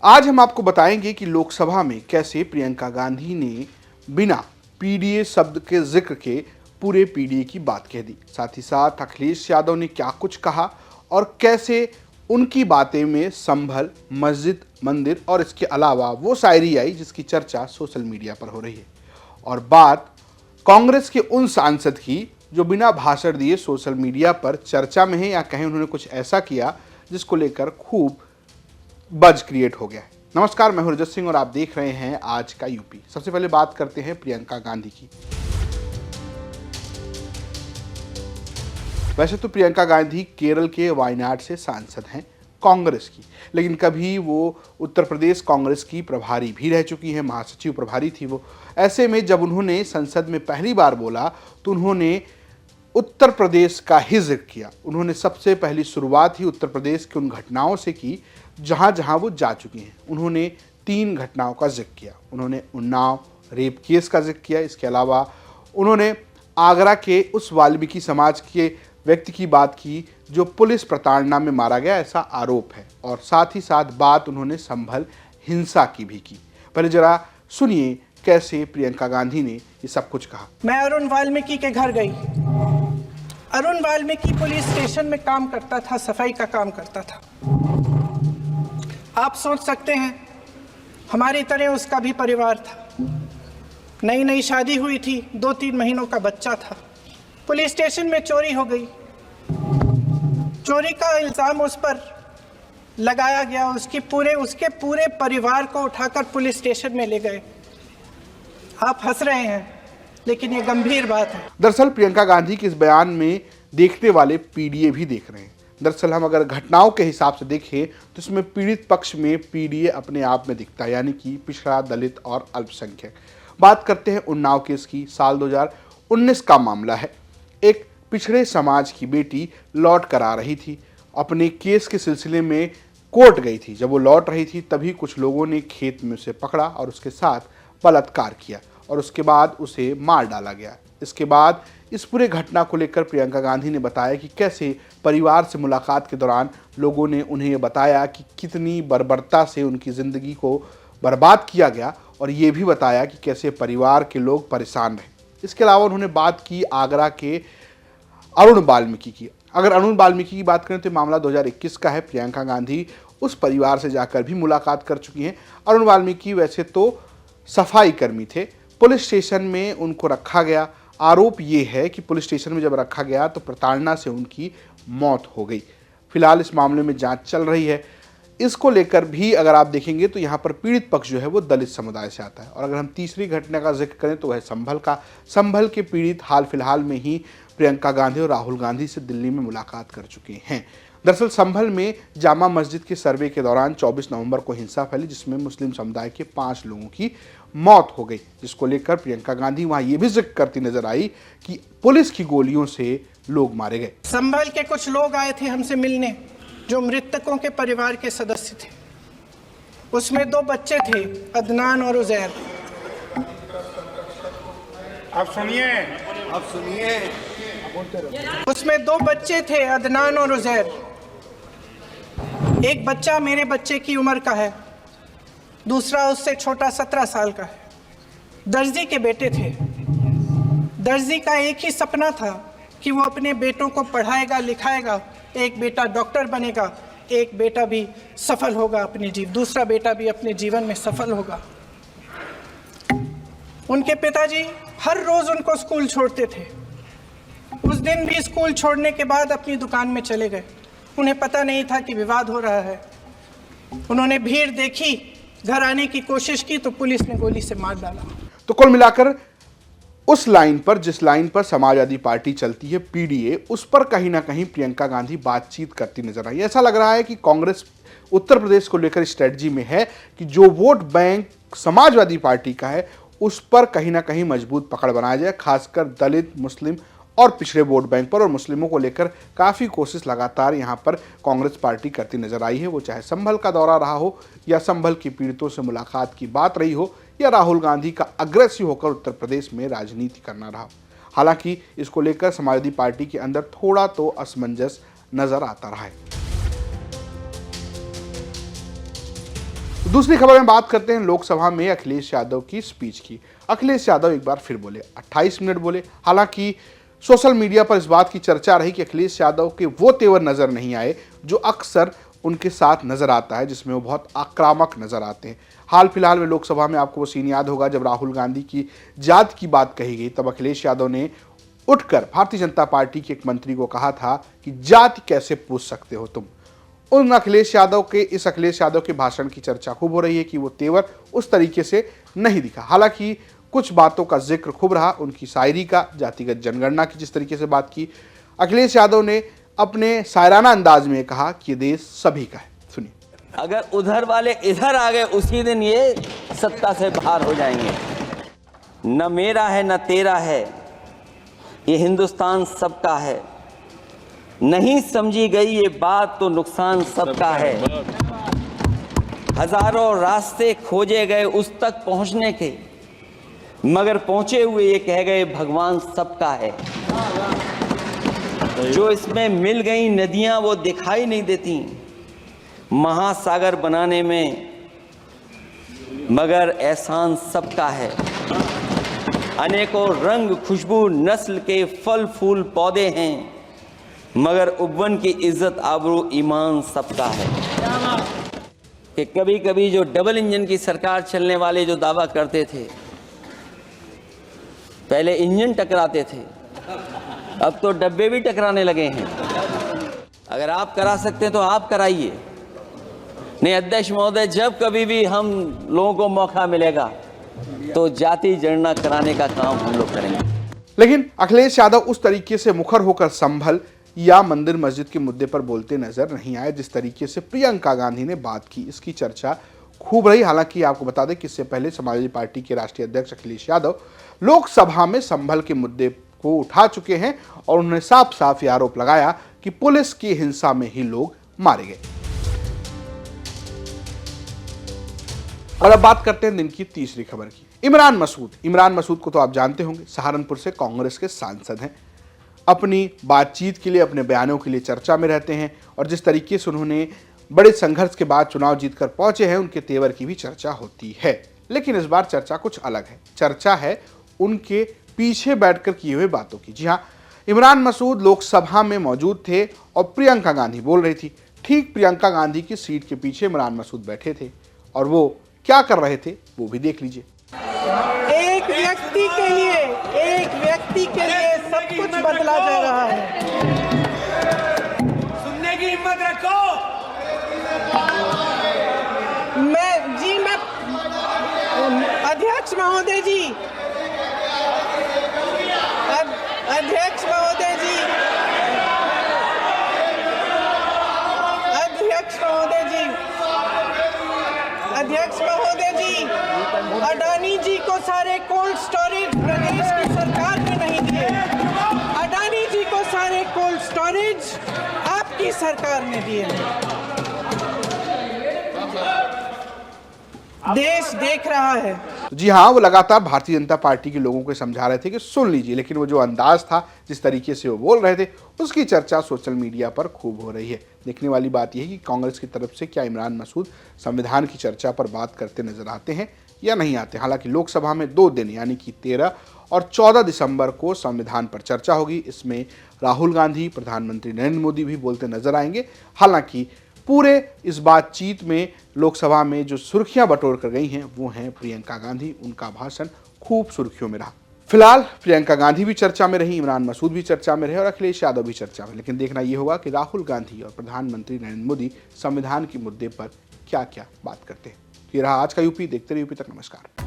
आज हम आपको बताएंगे कि लोकसभा में कैसे प्रियंका गांधी ने बिना पीडीए शब्द के जिक्र के पूरे पीडीए की बात कह दी। साथ ही साथ अखिलेश यादव ने क्या कुछ कहा और कैसे उनकी बातें में संभल, मस्जिद, मंदिर और इसके अलावा वो शायरी आई जिसकी चर्चा सोशल मीडिया पर हो रही है। और बात कांग्रेस के उन सांसद की जो बिना भाषण दिए सोशल मीडिया पर चर्चा में है, या कहें उन्होंने कुछ ऐसा किया जिसको लेकर खूब बज क्रिएट हो गया है। नमस्कार, मैं हूं रजत सिंह और आप देख रहे हैं आज का यूपी। सबसे पहले बात करते हैं प्रियंका गांधी की। वैसे तो प्रियंका गांधी केरल के वायनाड से सांसद हैं कांग्रेस की, लेकिन कभी वो उत्तर प्रदेश कांग्रेस की प्रभारी भी रह चुकी हैं, महासचिव प्रभारी थी वो। ऐसे में जब उन्होंने संसद में पहली बार बोला तो उन्होंने उत्तर प्रदेश का ही जिक्र किया। उन्होंने सबसे पहली शुरुआत ही उत्तर प्रदेश की उन घटनाओं से की जहां जहां वो जा चुकी हैं। उन्होंने 3 घटनाओं का जिक्र किया। उन्होंने उन्नाव रेप केस का जिक्र किया। इसके अलावा उन्होंने आगरा के उस वाल्मीकि समाज के व्यक्ति की बात की जो पुलिस प्रताड़ना में मारा गया, ऐसा आरोप है। और साथ ही साथ बात उन्होंने संभल हिंसा की भी की। पहले जरा सुनिए कैसे प्रियंका गांधी ने ये सब कुछ कहा। मैं अरुण वाल्मीकि के घर गई। अरुण वाल्मीकि पुलिस स्टेशन में काम करता था, सफाई का काम करता था। आप सोच सकते हैं हमारी तरह उसका भी परिवार था। नई नई शादी हुई थी, 2-3 महीनों का बच्चा था। पुलिस स्टेशन में चोरी हो गई। चोरी का इल्जाम उस पर लगाया गया। उसके पूरे परिवार को उठाकर पुलिस स्टेशन में ले गए। आप हंस रहे हैं, लेकिन ये गंभीर बात है। दरअसल प्रियंका गांधी के इस बयान में देखने वाले पीडीए भी देख रहे हैं। दरअसल हम अगर घटनाओं के हिसाब से देखें तो इसमें पीड़ित पक्ष में पीडीए अपने आप में दिखता है, यानी कि पिछड़ा, दलित और अल्पसंख्यक। बात करते हैं उन्नाव केस की। साल 2019 का मामला है। एक पिछड़े समाज की बेटी लौट कर आ रही थी, अपने केस के सिलसिले में कोर्ट गई थी। जब वो लौट रही थी तभी कुछ लोगों ने खेत में उसे पकड़ा और उसके साथ बलात्कार किया और उसके बाद उसे मार डाला गया। इसके बाद इस पूरे घटना को लेकर प्रियंका गांधी ने बताया कि कैसे परिवार से मुलाकात के दौरान लोगों ने उन्हें ये बताया कि कितनी बर्बरता से उनकी ज़िंदगी को बर्बाद किया गया, और ये भी बताया कि कैसे परिवार के लोग परेशान रहे। इसके अलावा उन्होंने बात की आगरा के अरुण वाल्मीकि की। अगर अरुण वाल्मीकि की बात करें तो मामला 2021 का है। प्रियंका गांधी उस परिवार से जाकर भी मुलाकात कर चुकी हैं। अरुण वाल्मीकि वैसे तो सफाई कर्मी थे। पुलिस स्टेशन में उनको रखा गया। आरोप ये है कि पुलिस स्टेशन में जब रखा गया तो प्रताड़ना से उनकी मौत हो गई। फिलहाल इस मामले में जांच चल रही है। इसको लेकर भी अगर आप देखेंगे तो यहाँ पर पीड़ित पक्ष जो है वो दलित समुदाय से आता है। और अगर हम तीसरी घटना का जिक्र करें तो वह संभल का। संभल के पीड़ित हाल फिलहाल में ही प्रियंका गांधी और राहुल गांधी से दिल्ली में मुलाकात कर चुके हैं। दरअसल संभल में जामा मस्जिद के सर्वे के दौरान 24 नवंबर को हिंसा फैली, जिसमें मुस्लिम समुदाय के 5 लोगों की मौत हो गई, जिसको लेकर प्रियंका गांधी वहां ये भी जिक्र करती नजर आई कि पुलिस की गोलियों से लोग मारे गए। संभल के कुछ लोग आए थे हमसे मिलने जो मृतकों के परिवार के सदस्य थे। उसमें 2 बच्चे थे, अदनान और उजैर। आप सुनिए। उसमें 2 बच्चे थे, अदनान और उजैर। एक बच्चा मेरे बच्चे की उम्र का है, दूसरा उससे छोटा 17 साल का है। दर्जी के बेटे थे। दर्जी का एक ही सपना था कि वो अपने बेटों को पढ़ाएगा, लिखाएगा। एक बेटा डॉक्टर बनेगा, एक बेटा भी सफल होगा दूसरा बेटा भी अपने जीवन में सफल होगा। उनके पिताजी हर रोज उनको स्कूल छोड़ते थे। उस दिन भी स्कूल छोड़ने के बाद अपनी दुकान में चले गए। उन्हें पता नहीं था कि विवाद हो रहा है। उन्होंने भीड़ देखी, घर आने की कोशिश की तो पुलिस ने गोली से मार डाला। तो कुल मिलाकर उस लाइन पर जिस लाइन पर समाजवादी पार्टी चलती है, पीडीए, उस पर कहीं ना कहीं प्रियंका गांधी बातचीत करती नजर आई। ऐसा लग रहा है कि कांग्रेस उत्तर प्रदेश को लेकर स्ट्रेटजी में है कि जो वोट बैंक समाजवादी पार्टी का है उस पर कहीं ना कहीं मजबूत पकड़ बनाया जाए, खासकर दलित, मुस्लिम और पिछड़े वोट बैंक पर। और मुस्लिमों को लेकर काफ़ी कोशिश लगातार यहाँ पर कांग्रेस पार्टी करती नजर आई है। वो चाहे संभल का दौरा रहा हो, या संभल के पीड़ितों से मुलाकात की बात रही हो, या राहुल गांधी का अग्रेसिव होकर उत्तर प्रदेश में राजनीति करना रहा। हालांकि इसको लेकर समाजवादी पार्टी के अंदर थोड़ा तो असमंजस नजर आता रहा है। दूसरी खबर में बात करते हैं लोकसभा में अखिलेश यादव की स्पीच की। अखिलेश यादव एक बार फिर बोले, 28 मिनट बोले। हालांकि सोशल मीडिया पर इस बात की चर्चा रही कि अखिलेश यादव के वो तेवर नजर नहीं आए जो अक्सर उनके साथ नजर आता है, जिसमें वो बहुत आक्रामक नजर आते हैं। हाल फिलहाल में लोकसभा में आपको वो सीन याद होगा जब राहुल गांधी की जात की बात कही गई, तब अखिलेश यादव ने उठकर भारतीय जनता पार्टी के एक मंत्री को कहा था कि जाति कैसे पूछ सकते हो तुम। उन अखिलेश यादव के भाषण की चर्चा खूब हो रही है कि वो तेवर उस तरीके से नहीं दिखा। हालांकि कुछ बातों का जिक्र खूब रहा, उनकी शायरी का, जातिगत जनगणना की जिस तरीके से बात की। अखिलेश यादव ने अपने शायराना अंदाज में कहा कि ये देश सभी का है। सुनिए। अगर उधर वाले इधर आ गए उसी दिन ये सत्ता से बाहर हो जाएंगे। न मेरा है न तेरा है, ये हिंदुस्तान सबका है। नहीं समझी गई ये बात तो नुकसान सबका है। हजारों रास्ते खोजे गए उस तक पहुंचने के, मगर पहुंचे हुए ये कह गए भगवान सबका है। जो इसमें मिल गई नदियां वो दिखाई नहीं देती महासागर बनाने में, मगर एहसान सबका है। अनेकों रंग खुशबू नस्ल के फल फूल पौधे हैं, मगर उपवन की इज्जत आबरू ईमान सबका है। कि कभी कभी जो डबल इंजन की सरकार चलने वाले जो दावा करते थे, पहले इंजन टकराते थे, अब तो डब्बे भी टकराने लगे हैं। अगर आप करा सकते हैं तो आप कराइए। नहीं अध्यक्ष महोदय, जब कभी भी हम लोगों को मौका मिलेगा तो जाति जनगणना कराने का काम हम लोग करेंगे। लेकिन अखिलेश यादव उस तरीके से मुखर होकर संभल या मंदिर मस्जिद के मुद्दे पर बोलते नजर नहीं आए जिस तरीके से प्रियंका गांधी ने बात की। इसकी चर्चा खूब रही। हालांकि आपको बता दें कि इससे पहले समाजवादी पार्टी के राष्ट्रीय अध्यक्ष अखिलेश यादव लोकसभा में संभल के मुद्दे को उठा चुके हैं और उन्होंने साफ साफ ये आरोप लगाया कि पुलिस की हिंसा में ही लोग मारे गए। और अब बात करते हैं दिन की तीसरी खबर की। इमरान मसूद को तो आप जानते होंगे, सहारनपुर से कांग्रेस के सांसद हैं। अपनी बातचीत के लिए, अपने बयानों के लिए चर्चा में रहते हैं और जिस तरीके से उन्होंने बड़े संघर्ष के बाद चुनाव जीतकर पहुंचे हैं, उनके तेवर की भी चर्चा होती है। लेकिन इस बार चर्चा कुछ अलग है। चर्चा है उनके पीछे बैठकर किए हुए बातों की। जी हाँ, इमरान मसूद लोकसभा में मौजूद थे और प्रियंका गांधी बोल रही थी। ठीक प्रियंका गांधी की सीट के पीछे इमरान मसूद बैठे थे और वो क्या कर रहे थे वो भी देख लीजिए। एक व्यक्ति के लिए सब कुछ बदला जा रहा है। सुनने की हिम्मत रखो। मैं अध्यक्ष महोदय जी, अध्यक्ष महोदय जी, अडानी जी को सारे कोल्ड स्टोरेज प्रदेश की सरकार ने नहीं दिए। अडानी जी को सारे कोल्ड स्टोरेज आपकी सरकार ने दिए। देश देख रहा है। जी हाँ, वो लगातार भारतीय जनता पार्टी के लोगों को समझा रहे थे कि सुन लीजिए, लेकिन वो जो अंदाज था, जिस तरीके से वो बोल रहे थे, उसकी चर्चा सोशल मीडिया पर खूब हो रही है। देखने वाली बात यह है कि कांग्रेस की तरफ से क्या इमरान मसूद संविधान की चर्चा पर बात करते नजर आते हैं या नहीं आते। हालांकि लोकसभा में 2 दिन यानी कि 13 और 14 दिसंबर को संविधान पर चर्चा होगी। इसमें राहुल गांधी, प्रधानमंत्री नरेंद्र मोदी भी बोलते नजर आएंगे। हालांकि पूरे इस बातचीत में लोकसभा में जो सुर्खियां बटोर कर गई हैं वो हैं प्रियंका गांधी। उनका भाषण खूब सुर्खियों में रहा। फिलहाल प्रियंका गांधी भी चर्चा में रही, इमरान मसूद भी चर्चा में रहे और अखिलेश यादव भी चर्चा में। लेकिन देखना यह होगा कि राहुल गांधी और प्रधानमंत्री नरेंद्र मोदी संविधान के मुद्दे पर क्या क्या बात करते हैं। ये रहा आज का यूपी। देखते रहिए यूपी तक। नमस्कार।